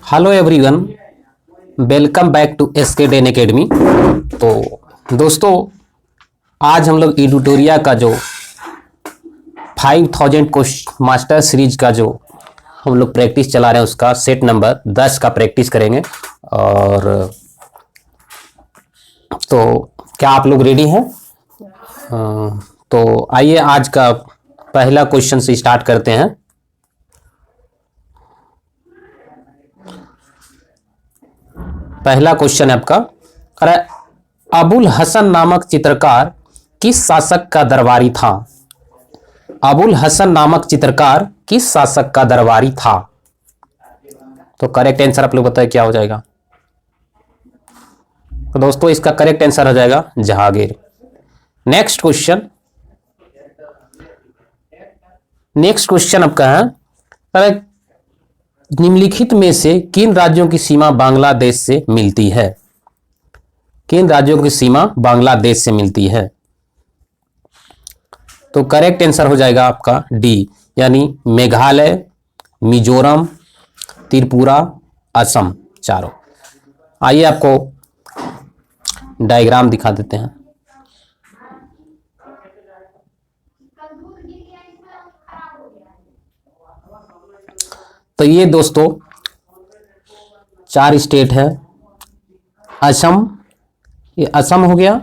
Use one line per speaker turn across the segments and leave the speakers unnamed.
Hello everyone, welcome back to SK10 academy. तो दोस्तों, आज हम लोग एडिटोरिया का जो 5000 क्वेश्चन मास्टर सीरीज का जो हम लोग प्रैक्टिस चला रहे हैं उसका सेट नंबर 10 का प्रैक्टिस करेंगे। और तो क्या आप लोग रेडी हैं? तो आइए आज का पहला क्वेश्चन से स्टार्ट करते हैं। पहला क्वेश्चन है आपका, अबुल हसन नामक चित्रकार किस शासक का दरबारी था? अबुल हसन नामक चित्रकार किस शासक का दरबारी था? तो करेक्ट आंसर आप लोग बताएं क्या हो जाएगा? तो दोस्तों, इसका करेक्ट आंसर हो जाएगा जहांगीर। नेक्स्ट क्वेश्चन आपका है, निम्नलिखित में से किन राज्यों की सीमा बांग्लादेश से मिलती है? किन राज्यों की सीमा बांग्लादेश से मिलती है? तो करेक्ट आंसर हो जाएगा आपका डी, यानी मेघालय, मिजोरम, त्रिपुरा, असम, चारों। आइए आपको डायग्राम दिखा देते हैं। तो ये दोस्तों 4 स्टेट है। असम, ये असम हो गया,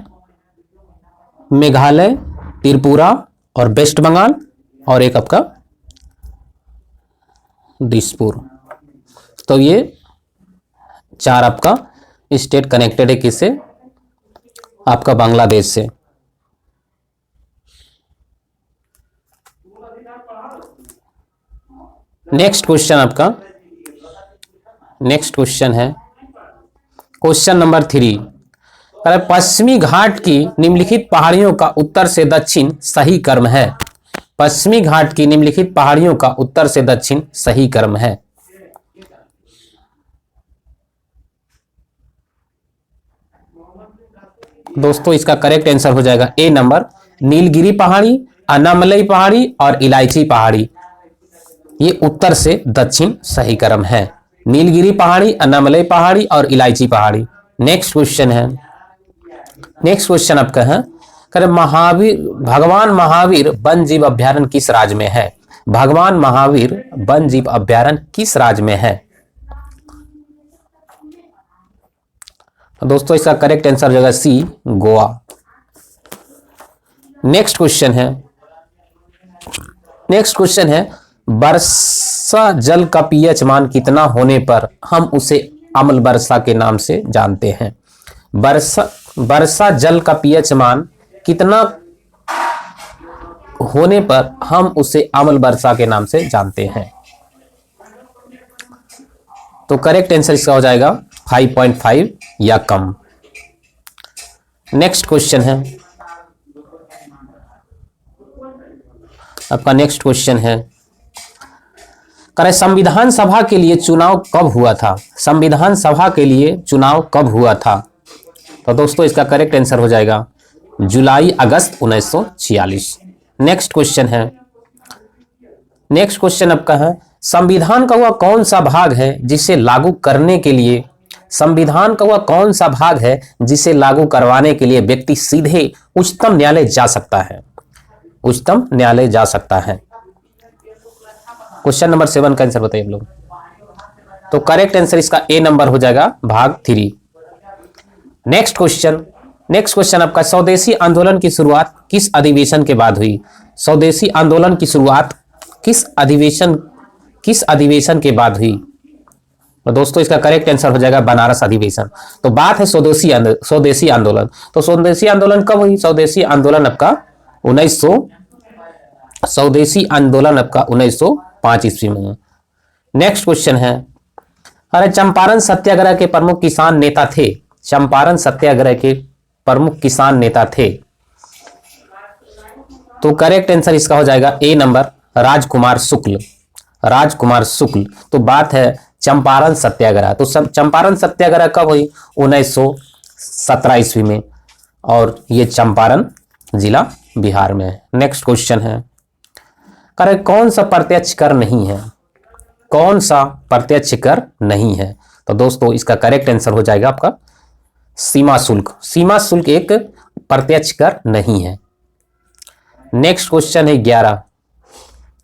मेघालय, त्रिपुरा और वेस्ट बंगाल, और एक आपका दिसपुर। तो ये 4 आपका स्टेट कनेक्टेड है किससे? आपका बांग्लादेश से। नेक्स्ट क्वेश्चन है क्वेश्चन नंबर 3। पश्चिमी घाट की निम्नलिखित पहाड़ियों का उत्तर से दक्षिण सही क्रम है। पश्चिमी घाट की निम्नलिखित पहाड़ियों का उत्तर से दक्षिण सही क्रम है। दोस्तों, इसका करेक्ट आंसर हो जाएगा ए नंबर, नीलगिरी पहाड़ी, अन्नामलई पहाड़ी और इलायची पहाड़ी। ये उत्तर से दक्षिण सही क्रम है। नीलगिरी पहाड़ी, अन्नामलई पहाड़ी और इलायची पहाड़ी। नेक्स्ट क्वेश्चन आपका है, भगवान महावीर वन जीव अभ्यारण्य किस राज्य में है? भगवान महावीर वन जीव अभ्यारण्य किस राज्य में है? दोस्तों, इसका करेक्ट आंसर हो जाएगा सी, गोवा। नेक्स्ट क्वेश्चन है, वर्षा जल का pH मान कितना होने पर हम उसे अम्ल वर्षा के नाम से जानते हैं? वर्षा जल का pH मान कितना होने पर हम उसे अम्ल वर्षा के नाम से जानते हैं? तो करेक्ट आंसर इसका हो जाएगा 5.5 या कम। नेक्स्ट क्वेश्चन है आपका, संविधान सभा के लिए चुनाव कब हुआ था? संविधान सभा के लिए चुनाव कब हुआ था? तो दोस्तों, इसका करेक्ट आंसर हो जाएगा जुलाई अगस्त 1946। नेक्स्ट क्वेश्चन आपका है, संविधान का वह कौन सा भाग है जिसे लागू करने के लिए करवाने के लिए व्यक्ति सीधे उच्चतम न्यायालय जा सकता है? उच्चतम न्यायालय जा सकता है। क्वेश्चन नंबर 7 का आंसर बताइए आप लोग। तो करेक्ट आंसर इसका ए नंबर हो जाएगा भाग 3। नेक्स्ट क्वेश्चन आपका, स्वदेशी आंदोलन की शुरुआत किस अधिवेशन के बाद हुई? स्वदेशी आंदोलन की शुरुआत किस अधिवेशन के बाद हुई? तो दोस्तों, इसका करेक्ट आंसर हो जाएगा बनारस अधिवेशन। तो बात है स्वदेशी आंदोलन। तो स्वदेशी आंदोलन कब हुई? स्वदेशी आंदोलन आपका 1905 ईस्वी में। नेक्स्ट क्वेश्चन है, चंपारण सत्याग्रह के प्रमुख किसान नेता थे? चंपारण सत्याग्रह के प्रमुख किसान नेता थे। तो करेक्ट आंसर इसका हो जाएगा ए नंबर, राजकुमार शुक्ल। तो बात है चंपारण सत्याग्रह। तो चंपारण सत्याग्रह कब हुई? 1917 ईस्वी में, और ये चंपारण जिला बिहार में है। नेक्स्ट क्वेश्चन है, कौन सा प्रत्यक्ष कर नहीं है? कौन सा प्रत्यक्ष कर नहीं है? तो दोस्तों इसका करेक्ट आंसर हो जाएगा आपका सीमा शुल्क। सीमा शुल्क एक प्रत्यक्ष कर नहीं है। नेक्स्ट क्वेश्चन है 11।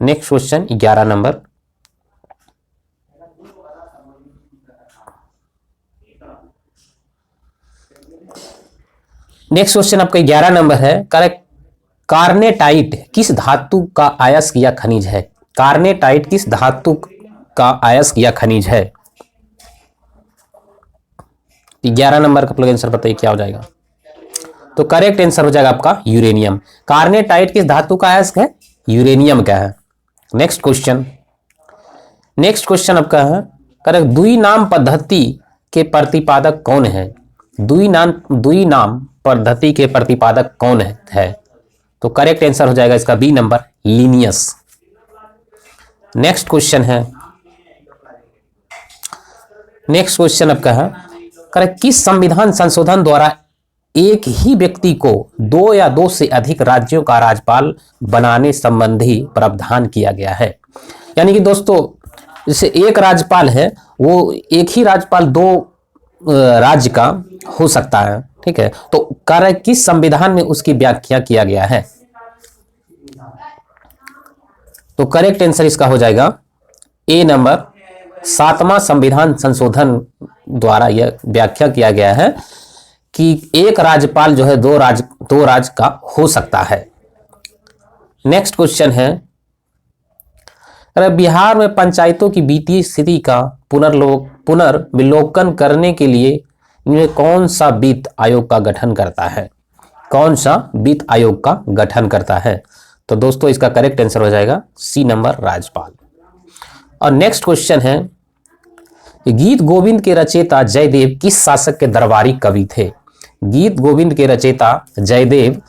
Next question 11 number. Next question आपका 11 नंबर है। करेक्ट, कार्नेटाइट किस धातु का अयस्क या खनिज है? कार्नेटाइट किस धातु का अयस्क या खनिज है? 11 नंबर का प्लग आंसर बताइए क्या हो जाएगा? तो करेक्ट आंसर हो जाएगा आपका यूरेनियम। कार्नेटाइट किस धातु का अयस्क है? यूरेनियम का है। Next question. नेक्स्ट क्वेश्चन आपका है करेक्ट, द्विनाम पद्धति के प्रतिपादक कौन है? द्विनाम पद्धति के प्रतिपादक कौन है? तो करेक्ट आंसर हो जाएगा इसका B number, Linnaeus. Next question है, नेक्स्ट क्वेश्चन आपका है करेक्ट, किस संविधान संशोधन द्वारा एक ही व्यक्ति को 2 या 2 से अधिक राज्यों का राज्यपाल बनाने संबंधी प्रावधान किया गया है? यानी कि दोस्तों जैसे एक राज्यपाल है, वो एक ही राज्यपाल 2 राज्य का हो सकता है, ठीक है। तो कार्य किस संविधान में उसकी व्याख्या किया गया है? तो करेक्ट आंसर इसका हो जाएगा ए नंबर, 7वां संविधान संशोधन द्वारा यह व्याख्या किया गया है कि एक राज्यपाल जो है 2 राज्य का हो सकता है। नेक्स्ट क्वेश्चन है, बिहार में पंचायतों की वित्तीय स्थिति का पुनर्विलोकन करने के लिए इनमें कौन सा वित्त आयोग का गठन करता है? कौन सा वित्त आयोग का गठन करता है? तो दोस्तों इसका करेक्ट आंसर हो जाएगा सी नंबर, राज्यपाल। और नेक्स्ट क्वेश्चन है, गीत गोविंद के रचयिता जयदेव किस शासक के दरबारी कवि थे? गीत गोविंद के रचयिता जयदेव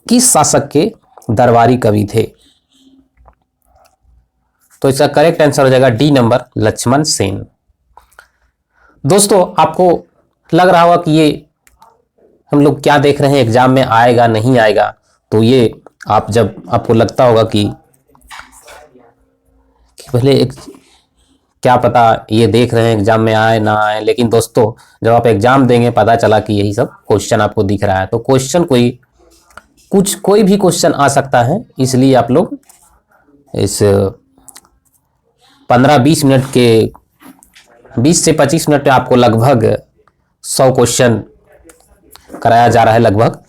किस शासक के दरबारी कवि थे? तो इसका करेक्ट आंसर हो जाएगा डी नंबर, लक्ष्मण सेन। दोस्तों आपको लग रहा होगा कि ये हम लोग क्या देख रहे हैं, एग्जाम में आएगा नहीं आएगा, तो ये आप जब आपको लगता होगा कि पहले एक क्या पता ये देख रहे हैं एग्जाम में आए ना आए, लेकिन दोस्तों जब आप एग्जाम देंगे पता चला कि यही सब क्वेश्चन आपको दिख रहा है। तो क्वेश्चन कोई भी क्वेश्चन आ सकता है, इसलिए आप लोग इस 15-20 मिनट के 20 से 25 मिनट में आपको लगभग 100 क्वेश्चन कराया जा रहा है लगभग,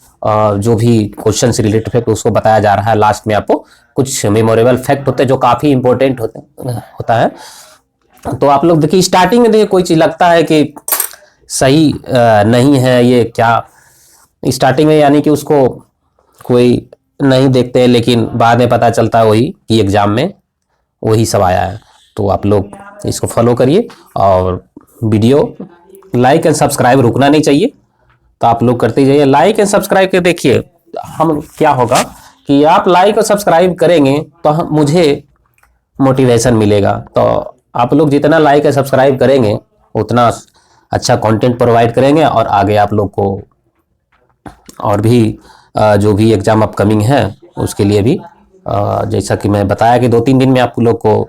जो भी क्वेश्चन से रिलेटेड फैक्ट उसको बताया जा रहा है। लास्ट में आपको कुछ मेमोरेबल फैक्ट होते हैं जो काफ़ी इंपॉर्टेंट होता है। तो आप लोग देखिए, स्टार्टिंग में देखिए कोई चीज़ लगता है कि सही नहीं है, ये क्या स्टार्टिंग में यानी कि उसको कोई नहीं देखते हैं, लेकिन बाद में पता चलता है वही कि एग्ज़ाम में वही सब आया है। तो आप लोग इसको फॉलो करिए और वीडियो लाइक एंड सब्सक्राइब रुकना नहीं चाहिए, तो आप लोग करते जाइए लाइक एंड सब्सक्राइब के। देखिए हम क्या होगा कि आप लाइक और सब्सक्राइब करेंगे तो मुझे मोटिवेशन मिलेगा। तो आप लोग जितना लाइक और सब्सक्राइब करेंगे उतना अच्छा कंटेंट प्रोवाइड करेंगे, और आगे आप लोग को और भी जो भी एग्ज़ाम अपकमिंग है उसके लिए भी जैसा कि मैं बताया कि 2-3 दिन में आप लोग को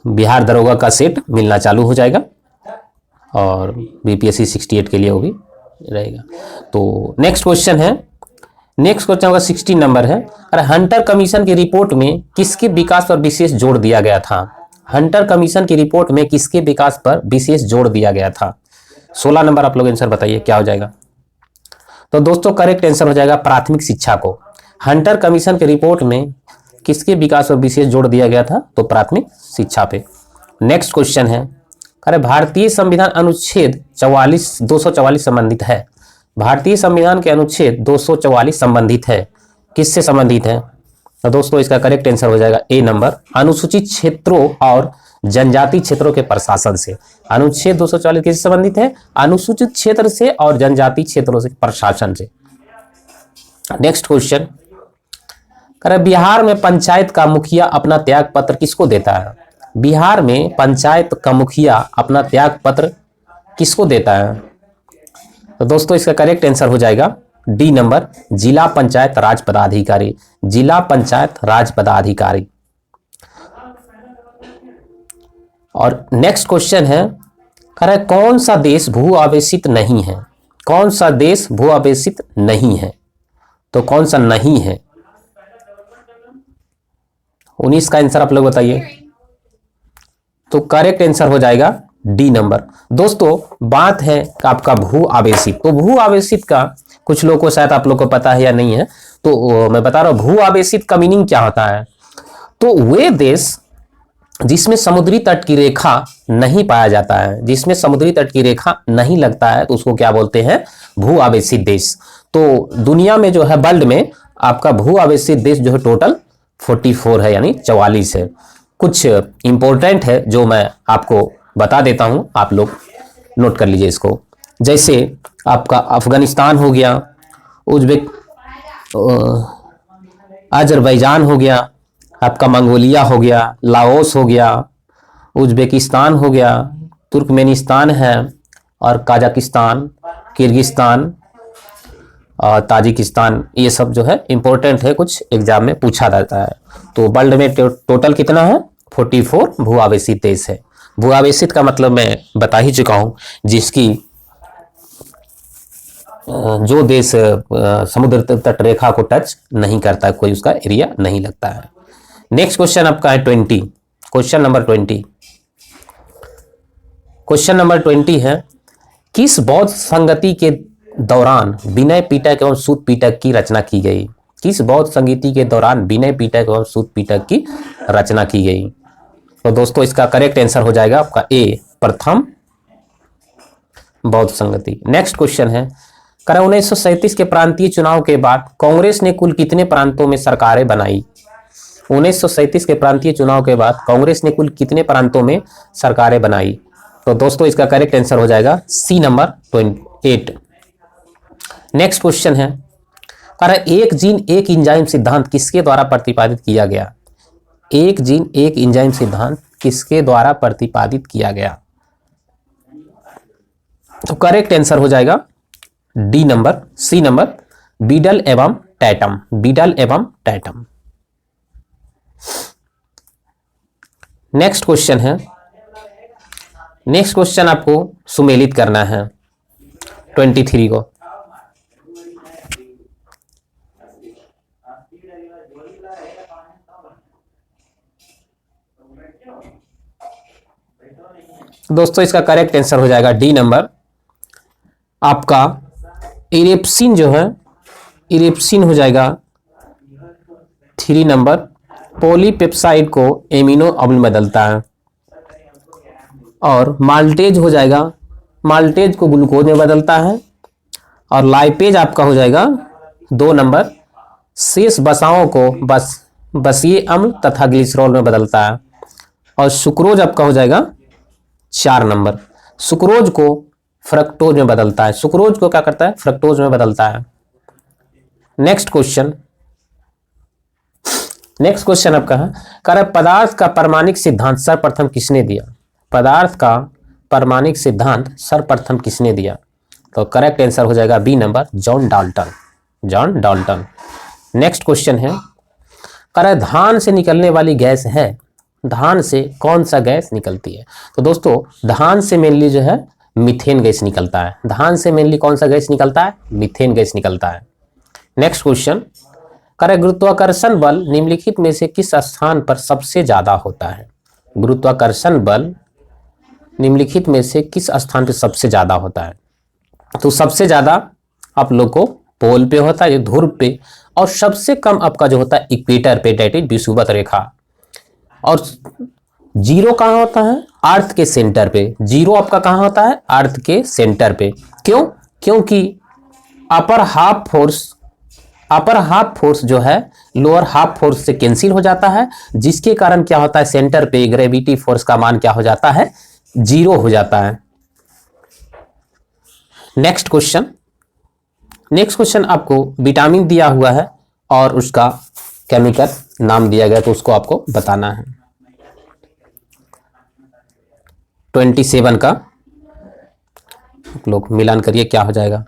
बिहार दरोगा का सेट मिलना चालू हो जाएगा, और बीपीएससी 68 के लिए वो भी रहेगा। तो नेक्स्ट क्वेश्चन है, नेक्स्ट क्वेश्चन होगा 16 नंबर है, अरे हंटर कमीशन की रिपोर्ट में किसके विकास पर विशेष जोर दिया गया था? हंटर कमीशन की रिपोर्ट में किसके विकास पर विशेष जोर दिया गया था? 16 नंबर आप लोग आंसर बताइए क्या हो जाएगा? तो दोस्तों करेक्ट आंसर हो जाएगा प्राथमिक शिक्षा को। हंटर कमीशन की रिपोर्ट में किसके विकास पर विशेष जोर दिया गया था? तो प्राथमिक शिक्षा पे। नेक्स्ट क्वेश्चन है, अरे भारतीय संविधान अनुच्छेद 244 संबंधित है। भारतीय संविधान के अनुच्छेद 244 संबंधित है, किससे संबंधित है? तो दोस्तों इसका करेक्ट आंसर हो जाएगा ए नंबर, अनुसूचित क्षेत्रों और जनजाति क्षेत्रों के प्रशासन से। अनुच्छेद 244 किससे संबंधित है? अनुसूचित क्षेत्र से और जनजाति क्षेत्रों से, प्रशासन से। नेक्स्ट क्वेश्चन, अरे बिहार में पंचायत का मुखिया अपना त्याग पत्र किसको देता है? बिहार में पंचायत का मुखिया अपना त्याग पत्र किसको देता है? तो दोस्तों इसका करेक्ट आंसर हो जाएगा डी नंबर, जिला पंचायत राज पदाधिकारी। जिला पंचायत राज पदाधिकारी। और नेक्स्ट क्वेश्चन है, कह रहा है कौन सा देश भू आवेशित नहीं है? कौन सा देश भू आवेशित नहीं है? तो कौन सा नहीं है? 19 का आंसर आप लोग बताइए। तो करेक्ट आंसर हो जाएगा डी नंबर। दोस्तों बात है आपका भू आवेशित। तो भू आवेशित का कुछ लोगों को शायद आप लोग को पता है या नहीं है, तो मैं बता रहा हूं भू आवेशित का मीनिंग क्या होता है। तो वे देश जिसमें समुद्री तट की रेखा नहीं पाया जाता है, जिसमें समुद्री तट की रेखा नहीं लगता है, तो उसको क्या बोलते हैं? भू आवेशित देश। तो दुनिया में जो है, वर्ल्ड में आपका भू आवेशित देश जो है टोटल 44 है, यानी 44 है। कुछ इंपॉर्टेंट है जो मैं आपको बता देता हूं, आप लोग नोट कर लीजिए इसको। जैसे आपका अफगानिस्तान हो गया, उज्बेक अजरबैजान हो गया, आपका मंगोलिया हो गया, लाओस हो गया, उज्बेकिस्तान हो गया, तुर्कमेनिस्तान है, और काजाकिस्तान, किर्गिस्तान और ताजिकिस्तान, ये सब जो है इंपॉर्टेंट है, कुछ एग्जाम में पूछा जाता है। तो वर्ल्ड में टोटल कितना है? 44 भू आवेशित देश है। भू आवेशित का मतलब मैं बता ही चुका हूं, जिसकी जो देश समुद्र तट रेखा को टच नहीं करता है, कोई उसका एरिया नहीं लगता है। नेक्स्ट क्वेश्चन आपका है 20, क्वेश्चन नंबर 20। क्वेश्चन नंबर 20 है, किस बौद्ध संगति के दौरान विनय पिटक एवं सूत पिटक की रचना की गई? किस बौद्ध संगति के दौरान विनय पिटक एवं सूत पिटक की रचना की गई? तो दोस्तों इसका करेक्ट आंसर हो जाएगा आपका ए, प्रथम बौद्ध संगति। नेक्स्ट क्वेश्चन है, 1937 के प्रांतीय चुनाव के बाद कांग्रेस ने कुल कितने प्रांतों में सरकारें बनाई? 1937 के प्रांतीय चुनाव के बाद कांग्रेस ने कुल कितने प्रांतों में सरकारें बनाई? तो दोस्तों इसका करेक्ट आंसर हो जाएगा सी नंबर 28। नेक्स्ट क्वेश्चन है, एक जीन एक एंजाइम सिद्धांत किसके द्वारा प्रतिपादित किया गया? एक जीन एक एंजाइम सिद्धांत किसके द्वारा प्रतिपादित किया गया? तो करेक्ट आंसर हो जाएगा D number, C number, Beadle एवं टैटम। बीडल एवं टैटम। नेक्स्ट क्वेश्चन है, नेक्स्ट क्वेश्चन आपको सुमेलित करना है 23 को। दोस्तों इसका करेक्ट आंसर हो जाएगा डी नंबर, आपका इरेप्सिन जो है, इरेप्सिन हो जाएगा 3 नंबर। पॉलीपेप्साइड को एमिनो अम्ल में बदलता है। और माल्टेज हो जाएगा, माल्टेज को ग्लूकोज में बदलता है। और लाइपेज आपका हो जाएगा 2 नंबर, शेष वसाओं को बसीय अम्ल तथा ग्लिसरॉल में बदलता है। और सुक्रोज आपका हो जाएगा 4 नंबर, सुक्रोज को फ्रक्टोज में बदलता है। सुक्रोज को क्या करता है? फ्रक्टोज में बदलता है। नेक्स्ट क्वेश्चन, नेक्स्ट क्वेश्चन आपका है, पदार्थ का परमाणिक सिद्धांत सर्वप्रथम किसने दिया? पदार्थ का परमाणिक सिद्धांत सर्वप्रथम किसने दिया? तो करेक्ट आंसर हो जाएगा B number, John Dalton. John Dalton. Next question है, धान से निकलने वाली गैस है, धान से कौन सा गैस निकलती है? तो दोस्तों धान से मेनली जो है मीथेन गैस निकलता है। धान से मेनली कौन सा गैस निकलता है? मीथेन गैस निकलता है। नेक्स्ट क्वेश्चन, गुरुत्वाकर्षण बल निम्नलिखित में से किस स्थान पर सबसे ज्यादा होता है? गुरुत्वाकर्षण बल निम्नलिखित में से किस स्थान पर सबसे ज्यादा होता है? तो सबसे ज्यादा आप लोग को पोल पे होता है, ध्रुव पे, और सबसे कम आपका जो होता है इक्वेटर पे, डेट इज विषुवत रेखा। और जीरो कहां होता है? अर्थ के सेंटर पे। जीरो आपका कहां होता है? अर्थ के सेंटर पे। क्यों? क्योंकि अपर हाफ फोर्स जो है लोअर हाफ फोर्स से कैंसिल हो जाता है, जिसके कारण क्या होता है? सेंटर पे ग्रेविटी फोर्स का मान क्या हो जाता है? 0 हो जाता है। नेक्स्ट क्वेश्चन, नेक्स्ट क्वेश्चन आपको विटामिन दिया हुआ है और उसका केमिकल नाम दिया गया, तो उसको आपको बताना है। 27 का आप लोग मिलान करिए क्या हो जाएगा।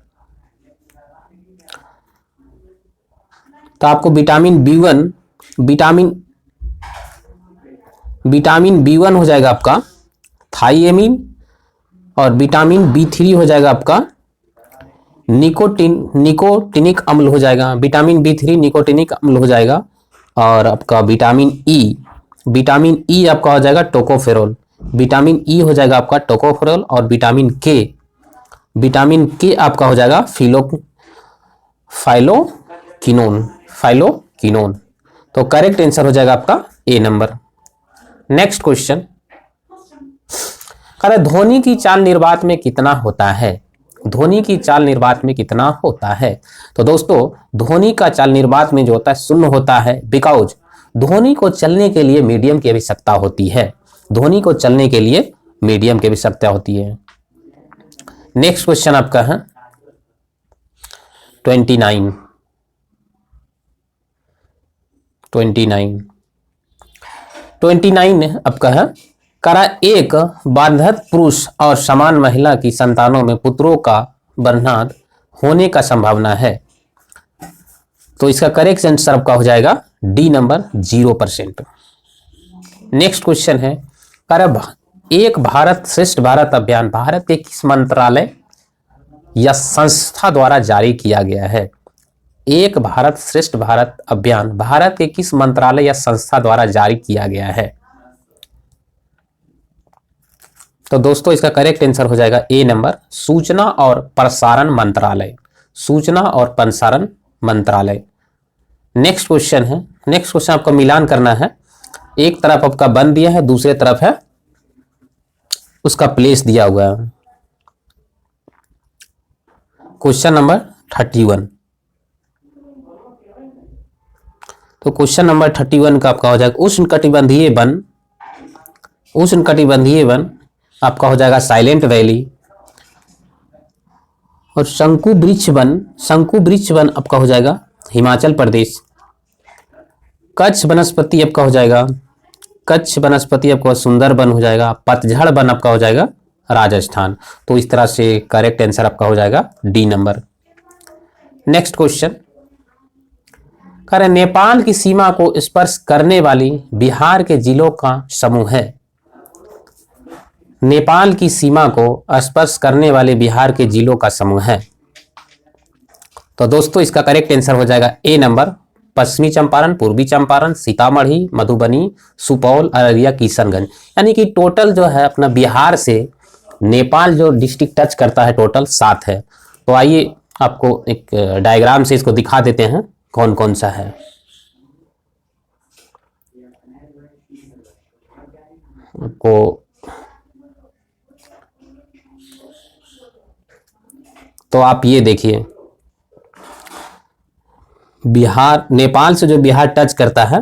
तो आपको विटामिन B1 हो जाएगा आपका थाइएमिन, और विटामिन B3 हो जाएगा आपका निकोटिनिक अम्ल हो जाएगा, विटामिन B3 निकोटिनिक अम्ल हो जाएगा। और आपका विटामिन ई आपका हो जाएगा टोकोफेरोल, विटामिन ई हो जाएगा आपका टोकोफेरोल। और विटामिन के आपका हो जाएगा फाइलोकिनोन। तो करेक्ट आंसर हो जाएगा आपका ए नंबर। नेक्स्ट क्वेश्चन, कह रहा ध्वनि की चाल निर्वात में कितना होता है? ध्वनि की चाल निर्वात में कितना होता है? तो दोस्तों ध्वनि का चाल निर्वात में जो होता है शून्य होता है, बिकॉज ध्वनि को चलने के लिए मीडियम की आवश्यकता होती है। ध्वनि को चलने के लिए मीडियम की आवश्यकता होती है। नेक्स्ट क्वेश्चन आपका है 29 आपका है, करा एक बांधत पुरुष और समान महिला की संतानों में पुत्रों का बर्नाद होने का संभावना है। तो इसका करेक्ट आंसर आपका हो जाएगा डी नंबर 0%। नेक्स्ट क्वेश्चन है, करा एक भारत श्रेष्ठ भारत अभियान भारत के किस मंत्रालय या संस्था द्वारा जारी किया गया है? एक भारत श्रेष्ठ भारत अभियान भारत के किस मंत्रालय या संस्था द्वारा जारी किया गया है? तो दोस्तों इसका करेक्ट आंसर हो जाएगा ए नंबर, सूचना और प्रसारण मंत्रालय, सूचना और प्रसारण मंत्रालय। नेक्स्ट क्वेश्चन है, नेक्स्ट क्वेश्चन आपको मिलान करना है। एक तरफ आपका बन दिया है, दूसरे तरफ है उसका प्लेस दिया हुआ है। Question number 31। तो क्वेश्चन नंबर 31 का आपका हो जाएगा उष्णकटिबंधीय वन आपका हो जाएगा साइलेंट वैली। और शंकु वृक्ष वन आपका हो जाएगा हिमाचल प्रदेश। कच्छ वनस्पति आपका हो जाएगा सुंदर वन हो जाएगा। पतझड़ वन आपका हो जाएगा राजस्थान। तो इस तरह से करेक्ट आंसर आपका हो जाएगा डी नंबर। नेक्स्ट क्वेश्चन, कह रहे नेपाल की सीमा को स्पर्श करने वाली बिहार के जिलों का समूह है। नेपाल की सीमा को स्पर्श करने वाले बिहार के जिलों का समूह है। तो दोस्तों इसका करेक्ट आंसर हो जाएगा ए नंबर, पश्चिमी चंपारण, पूर्वी चंपारण, सीतामढ़ी, मधुबनी, सुपौल, अररिया, किशनगंज। यानी कि टोटल जो है अपना बिहार से नेपाल जो डिस्ट्रिक्ट टच करता है टोटल 7 है। तो आइए आपको एक डायग्राम से इसको दिखा देते हैं कौन कौन सा है। आपको तो आप ये देखिए, बिहार नेपाल से जो बिहार टच करता है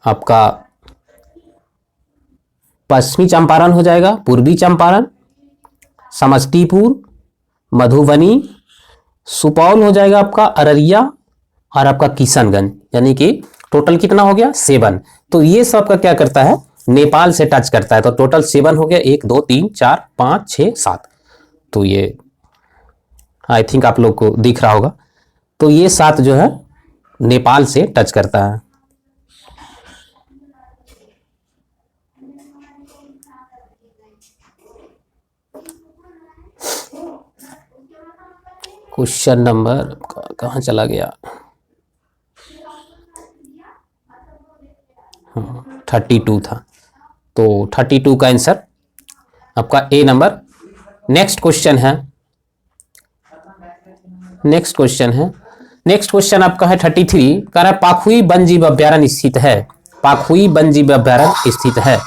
आपका पश्चिमी चंपारण हो जाएगा, पूर्वी चंपारण, समस्तीपुर, मधुबनी, सुपौल हो जाएगा आपका अररिया और आपका किशनगंज। यानी कि टोटल कितना हो गया 7। तो ये सब का क्या करता है नेपाल से टच करता है। तो टोटल 7 हो गया, 1 2 3 4 5 6 7। तो ये आई थिंक आप लोग को दिख रहा होगा। तो ये 7 जो है नेपाल से टच करता है। क्वेश्चन नंबर कहाँ चला गया, 32 था। तो 32 का आंसर आपका ए नंबर। नेक्स्ट क्वेश्चन आपका है 33। कह रहा है पाखुई वन्यजीव अभ्यारण्य स्थित है। पाखुई वन्यजीव अभ्यारण्य स्थित है।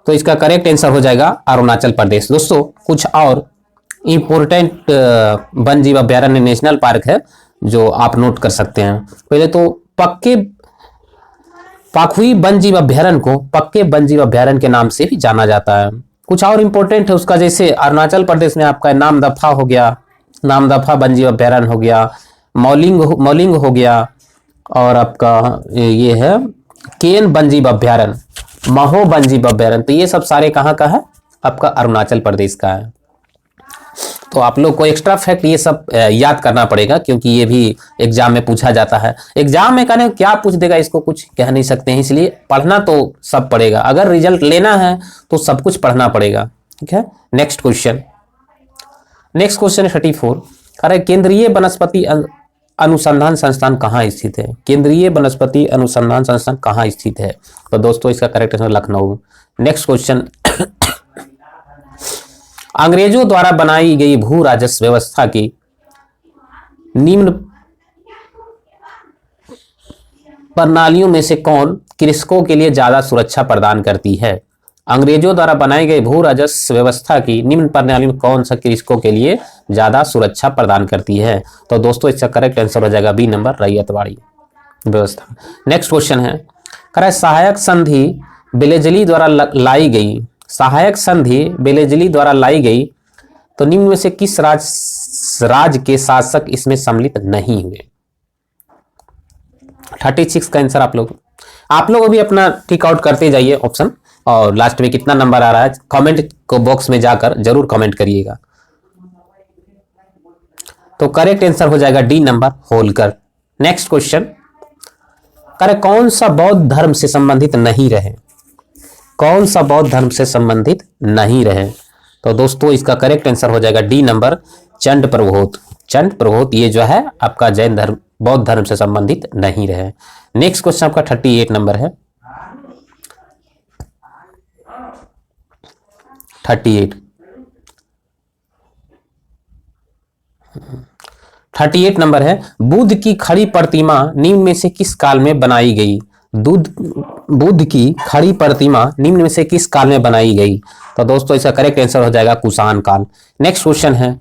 तो इसका करेक्ट आंसर हो जाएगा अरुणाचल प्रदेश। दोस्तों कुछ और इंपॉर्टेंट वन्यजीव अभ्यारण्य नेशनल पार्क है जो आप नोट कर सकते हैं। पहले तो पाखुई वन्यजीव अभ्यारण्य को पक्के वन्यजीव अभ्यारण्य के नाम से भी जाना जाता है। कुछ और इंपॉर्टेंट है उसका, जैसे अरुणाचल प्रदेश में आपका नामदफा हो गया, नामदफा वन्यजीव अभ्यारण्य हो गया, मौलिंग हो गया, और आपका ये है केन वन्यजीव अभ्यारण्य, महो वन्यजीव अभ्यारण्य। तो ये सब सारे कहाँ का है आपका अरुणाचल प्रदेश का है। तो आप लोग को एक्स्ट्रा फैक्ट ये सब याद करना पड़ेगा, क्योंकि ये भी एग्जाम में पूछा जाता है। एग्जाम में कहने क्या पूछ देगा इसको कुछ कह नहीं सकते हैं, इसलिए पढ़ना तो सब पड़ेगा। अगर रिजल्ट लेना है तो सब कुछ पढ़ना पड़ेगा। ठीक है, नेक्स्ट क्वेश्चन है 34। अरे केंद्रीय वनस्पति अनुसंधान संस्थान कहाँ स्थित है? केंद्रीय वनस्पति अनुसंधान संस्थान कहाँ स्थित है? तो दोस्तों इसका correct answer Lucknow. Next question, अंग्रेजों द्वारा बनाई गई भू राजस्व व्यवस्था की निम्न प्रणालियों में से कौन कृषकों के लिए ज्यादा सुरक्षा प्रदान करती है? अंग्रेजों द्वारा बनाई गई भू राजस्व व्यवस्था की निम्न प्रणालियों में कौन सा कृषकों के लिए ज्यादा सुरक्षा प्रदान करती है? तो दोस्तों इसका करेक्ट आंसर हो जाएगा बी नंबर, रैयतवाड़ी व्यवस्था। नेक्स्ट क्वेश्चन है, कह सहायक संधि बेलेजली द्वारा लाई गई, सहायक संधि बेलेजली द्वारा लाई गई तो निम्न में से किस राज्य के शासक इसमें सम्मिलित नहीं हुए? 36 का आंसर आप लोग भी अपना टिक आउट करते जाइए ऑप्शन, और लास्ट में कितना नंबर आ रहा है कमेंट को बॉक्स में जाकर जरूर कमेंट करिएगा। तो करेक्ट आंसर हो जाएगा D number, Holkar. Next question, करे कौन सा बौद्ध धर्म से संबंधित नहीं रहे? कौन सा बौद्ध धर्म से संबंधित नहीं रहे? तो दोस्तों इसका करेक्ट आंसर हो जाएगा डी नंबर, चंड प्रबोध। चंड प्रबोध ये जो है आपका जैन धर्म बौद्ध धर्म से संबंधित नहीं रहे। नेक्स्ट क्वेश्चन आपका 38 नंबर है, 38 नंबर है, बुद्ध की खड़ी प्रतिमा निम्न में से किस काल में बनाई गई? बुद्ध की खड़ी प्रतिमा निम्न में से किस काल में बनाई गई? तो दोस्तों इसका करेक्ट आंसर हो जाएगा कुषाण काल। नेक्स्ट क्वेश्चन है,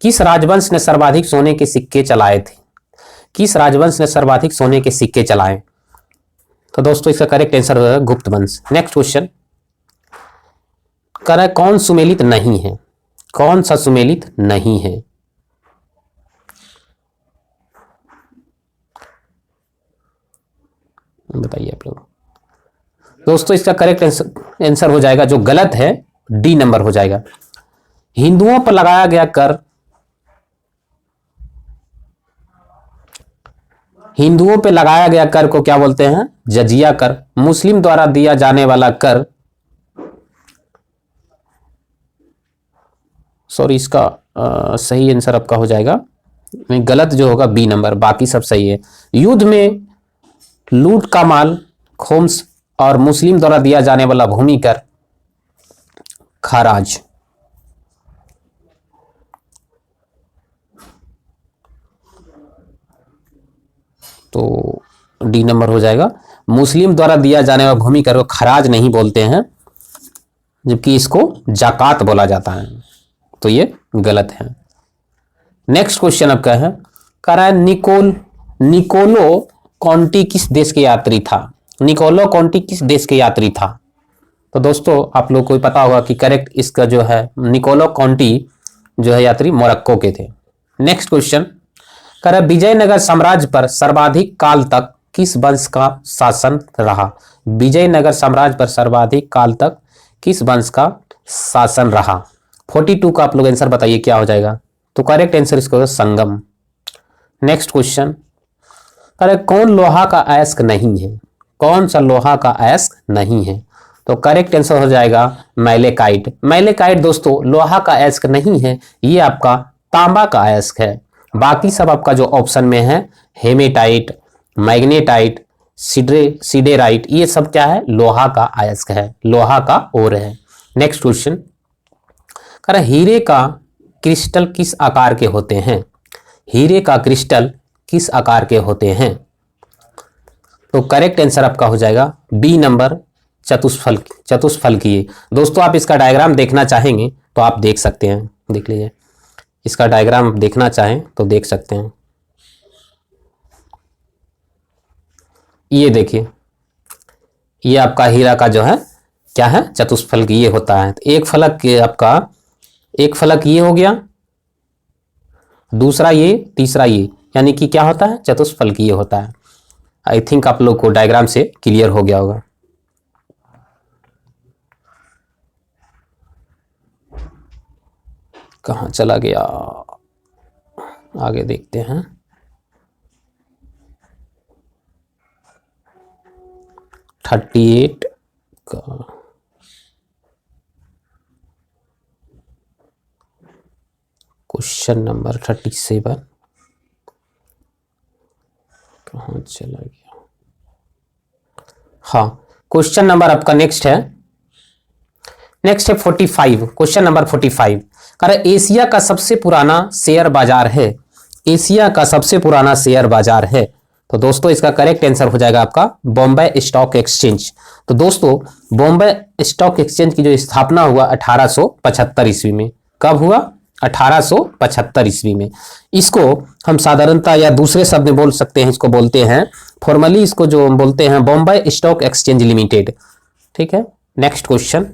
किस राजवंश ने सर्वाधिक सोने के सिक्के चलाए थे? किस राजवंश ने सर्वाधिक सोने के सिक्के चलाए? तो दोस्तों इसका करेक्ट आंसर हो जाएगा गुप्त वंश। नेक्स्ट क्वेश्चन, कह रहा है कौन सुमेलित नहीं है? कौन सा सुमेलित नहीं है? बताइए आप लोग। दोस्तों इसका करेक्ट आंसर हो जाएगा, जो गलत है, डी नंबर हो जाएगा। हिंदुओं पर लगाया गया कर, हिंदुओं पे लगाया गया कर को क्या बोलते हैं? जजिया कर। मुस्लिम द्वारा दिया जाने वाला कर, सॉरी इसका सही आंसर आपका हो जाएगा, गलत जो होगा बी नंबर, बाकी सब सही है। युद्ध में लूट का माल खोम्स और मुस्लिम द्वारा दिया जाने वाला भूमि कर, खराज। तो डी नंबर हो जाएगा। मुस्लिम द्वारा दिया जाने वाला भूमि कर को खराज नहीं बोलते हैं, जबकि इसको जाकात बोला जाता है, तो ये गलत है। नेक्स्ट क्वेश्चन आपका है, कह रहा है निकोलो कॉन्टी किस देश के यात्री था? निकोलो कॉन्टी किस देश के यात्री था? तो दोस्तों आप लोग को पता होगा कि करेक्ट इसका जो है निकोलो कॉन्टी जो है यात्री मोरक्को के थे। नेक्स्ट क्वेश्चन, कह रहा है विजयनगर साम्राज्य पर सर्वाधिक काल तक किस वंश का शासन रहा? विजयनगर साम्राज्य पर सर्वाधिक काल तक किस वंश का शासन रहा? 42 का आप लोग आंसर बताइए क्या हो जाएगा? तो करेक्ट आंसर इसका होगा संगम। नेक्स्ट क्वेश्चन, अरे कौन लोहा का अयस्क नहीं है? कौन सा लोहा का अयस्क नहीं है? तो करेक्ट आंसर हो जाएगा मैलेकाइट। मैलेकाइट दोस्तों लोहा का अयस्क नहीं है, ये आपका तांबा का अयस्क है। बाकी सब आपका जो ऑप्शन में है हेमेटाइट, मैग्नेटाइट, सिडेराइट, ये सब क्या है? लोहा का अयस्क है, लोहा का ओर है। नेक्स्ट क्वेश्चन, कह रहा हीरे का क्रिस्टल किस आकार के होते हैं? हीरे का क्रिस्टल किस आकार के होते हैं? तो करेक्ट आंसर आपका हो जाएगा बी नंबर, चतुष्फलकीय। दोस्तों आप इसका डायग्राम देखना चाहेंगे तो आप देख सकते हैं, देख लीजिए, इसका डायग्राम देखना चाहें तो देख सकते हैं। ये देखिए, ये आपका हीरा का जो है क्या है? चतुष्फलकीय होता है। तो एक फलक आपका, एक फलक ये हो गया, दूसरा ये, तीसरा ये, यानी कि क्या होता है? चतुष्फलकीय होता है। आई थिंक आप लोग को डायग्राम से क्लियर हो गया होगा। कहाँ चला गया, आगे देखते हैं। थर्टी एट का क्वेश्चन नंबर 37 कहाँ चला गया। हाँ, क्वेश्चन नंबर आपका नेक्स्ट है 45। क्वेश्चन नंबर 45 कह रहा है एशिया का सबसे पुराना शेयर बाजार है, एशिया का सबसे पुराना शेयर बाजार है। तो दोस्तों इसका करेक्ट आंसर हो जाएगा आपका बॉम्बे स्टॉक एक्सचेंज। तो दोस्तों बॉम्बे स्टॉक एक्सचेंज की जो स्थापना हुआ 1875 ईस्वी में। कब हुआ? 1875 ईस्वी में। इसको हम साधारणतः या दूसरे शब्द में बोल सकते हैं, इसको बोलते हैं फॉर्मली, इसको जो हम बोलते हैं बॉम्बे स्टॉक एक्सचेंज लिमिटेड। ठीक है, नेक्स्ट क्वेश्चन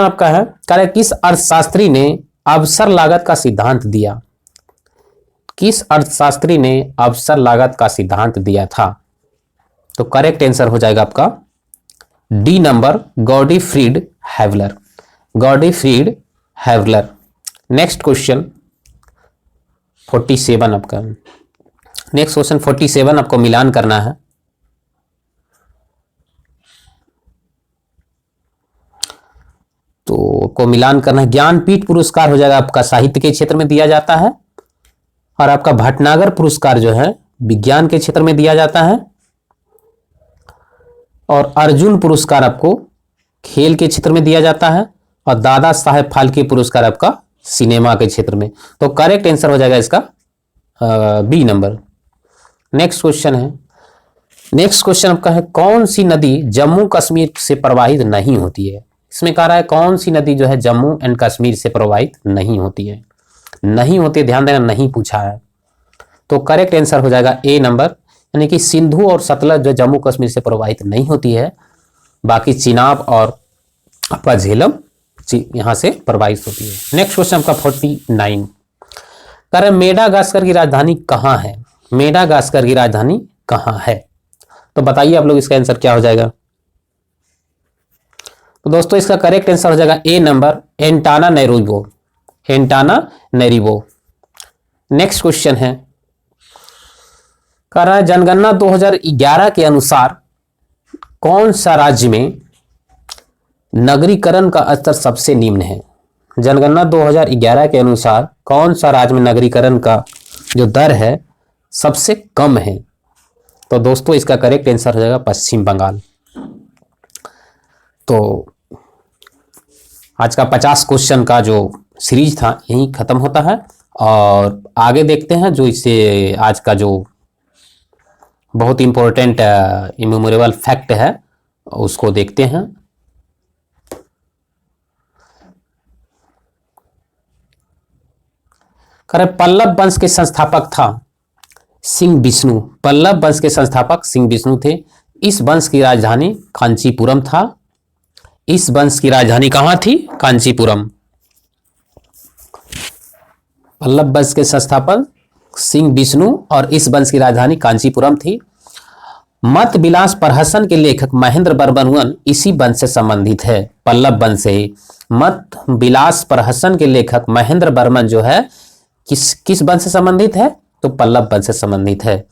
आपका है, कह रहे किस अर्थशास्त्री ने अवसर लागत का सिद्धांत दिया? किस अर्थशास्त्री ने अवसर लागत का सिद्धांत दिया था? तो करेक्ट आंसर हो जाएगा आपका D number, Gottfried Haberler. Gottfried Haberler. Next question 47 आपका। नेक्स्ट क्वेश्चन 47 आपको मिलान करना है। तो को मिलान करना है। ज्ञानपीठ पुरस्कार हो जाएगा आपका साहित्य के क्षेत्र में दिया जाता है, और आपका भटनागर पुरस्कार जो है विज्ञान के क्षेत्र में दिया जाता है, और अर्जुन पुरस्कार आपको खेल के क्षेत्र में दिया जाता है, और दादा साहेब फाल्के पुरस्कार आपका सिनेमा के क्षेत्र में। तो करेक्ट आंसर हो जाएगा इसका बी नंबर। नेक्स्ट क्वेश्चन है, नेक्स्ट क्वेश्चन आपका है कौन सी नदी जम्मू कश्मीर से प्रवाहित नहीं होती है? इसमें कह रहा है कौन सी नदी जो है जम्मू एंड कश्मीर से प्रवाहित नहीं होती है। नहीं होती, ध्यान देना, नहीं पूछा है। तो करेक्ट आंसर हो जाएगा ए नंबर, यानी कि सिंधु और सतलज जो जम्मू कश्मीर से प्रवाहित नहीं होती है, बाकी चिनाब और आपका झेलम यहां से प्रवाहित होती है। नेक्स्ट क्वेश्चन आपका 49 कह रहे मेडागास्कर की राजधानी कहां है? मेडागास्कर की राजधानी कहां है? तो बताइए आप लोग इसका आंसर क्या हो जाएगा। तो दोस्तों इसका करेक्ट आंसर हो जाएगा ए नंबर, एंटानानैरिवो। एंटानानैरिवो। नेक्स्ट क्वेश्चन है, कह रहा है जनगणना 2011 के अनुसार कौन सा राज्य में नगरीकरण का स्तर सबसे निम्न है? जनगणना 2011 के अनुसार कौन सा राज्य में नगरीकरण का जो दर है सबसे कम है? तो दोस्तों इसका करेक्ट आंसर हो जाएगा पश्चिम बंगाल। तो आज का 50 क्वेश्चन का जो सीरीज था यही खत्म होता है, और आगे देखते हैं जो इससे आज का जो बहुत इंपॉर्टेंट इमेमोरेबल फैक्ट है उसको देखते हैं। करे पल्लव वंश के संस्थापक था सिंह विष्णु। पल्लव वंश के संस्थापक सिंह विष्णु थे। इस वंश की राजधानी कांचीपुरम था। इस वंश की राजधानी कहां थी? कांचीपुरम। पल्लव वंश के संस्थापक सिंह विष्णु और इस वंश की राजधानी कांचीपुरम थी। मत विलास प्रहसन के लेखक महेंद्र बर्मन इसी वंश से संबंधित है, पल्लव वंश से ही। मत विलास प्रहसन के लेखक महेंद्र बर्मन जो है किस वंश से संबंधित है? तो पल्लव वंश से संबंधित है।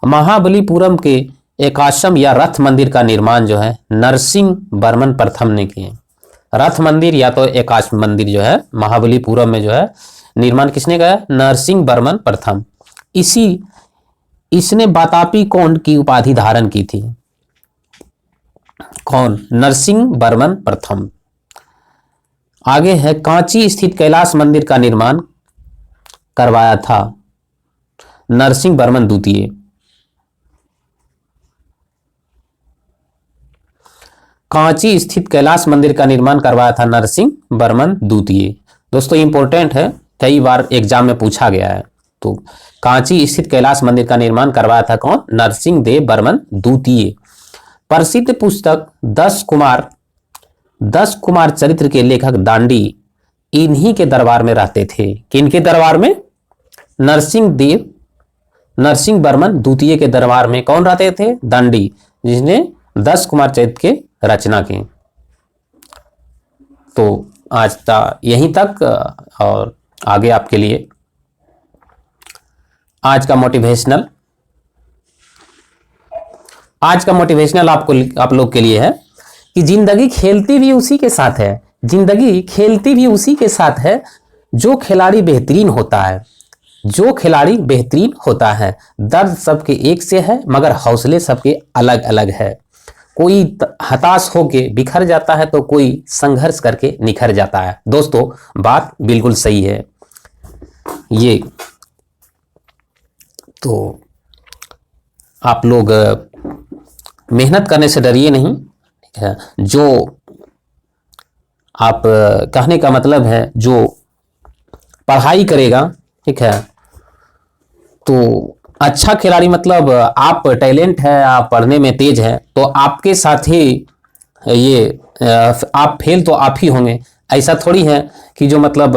महाबलीपुरम के एकाशम या रथ मंदिर का निर्माण जो है नरसिंह वर्मन प्रथम ने किए। रथ मंदिर या तो एकाश मंदिर जो है महाबलीपुरम में जो है निर्माण किसने किया? नरसिंह वर्मन प्रथम। इसने बातापी कोंड की उपाधि धारण की थी। कौन? नरसिंह वर्मन प्रथम। आगे है कांची स्थित कैलाश मंदिर का निर्माण करवाया था नरसिंह वर्मन द्वितीय। कांची स्थित कैलाश मंदिर का निर्माण करवाया था नरसिंह वर्मन द्वितीय। दोस्तों इंपॉर्टेंट है, कई बार एग्जाम में पूछा गया है। तो कांची स्थित कैलाश मंदिर का निर्माण करवाया था कौन? नरसिंह देव वर्मन द्वितीय। प्रसिद्ध पुस्तक 10 कुमार चरित्र के लेखक दांडी इन्हीं के दरबार में रहते थे। किनके दरबार में? नरसिंह वर्मन द्वितीय के दरबार में कौन रहते थे? दांडी, जिसने 10 कुमार चरित्र के रचना की। तो आज यहीं तक। और आगे आपके लिए आज का मोटिवेशनल आप लोग के लिए है कि जिंदगी खेलती भी उसी के साथ है, जिंदगी खेलती भी उसी के साथ है जो खिलाड़ी बेहतरीन होता है, जो खिलाड़ी बेहतरीन होता है। दर्द सबके एक से है मगर हौसले सबके अलग अलग है। कोई हताश होके बिखर जाता है तो कोई संघर्ष करके निखर जाता है। दोस्तों बात बिल्कुल सही है ये। तो आप लोग मेहनत करने से डरिए नहीं, ठीक है। जो आप कहने का मतलब है जो पढ़ाई करेगा, ठीक है, तो अच्छा खिलाड़ी मतलब आप टैलेंट है, आप पढ़ने में तेज है तो आपके साथ ही ये आप फेल तो आप ही होंगे। ऐसा थोड़ी है कि जो मतलब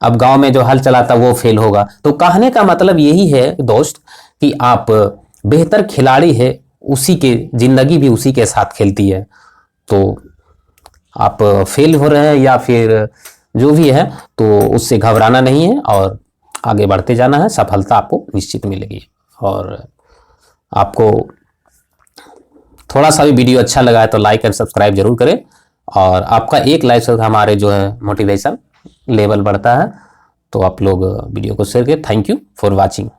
अब गांव में जो हल चलाता वो फेल होगा। तो कहने का मतलब यही है दोस्त कि आप बेहतर खिलाड़ी है, उसी के जिंदगी भी उसी के साथ खेलती है। तो आप फेल हो रहे हैं या फिर जो भी है तो उससे घबराना नहीं है और आगे बढ़ते जाना है। सफलता आपको निश्चित मिलेगी। और आपको थोड़ा सा भी वीडियो अच्छा लगा है तो लाइक एंड सब्सक्राइब जरूर करें। और आपका एक लाइक से हमारे जो है मोटिवेशन लेवल बढ़ता है। तो आप लोग वीडियो को शेयर करें। Thank you for watching.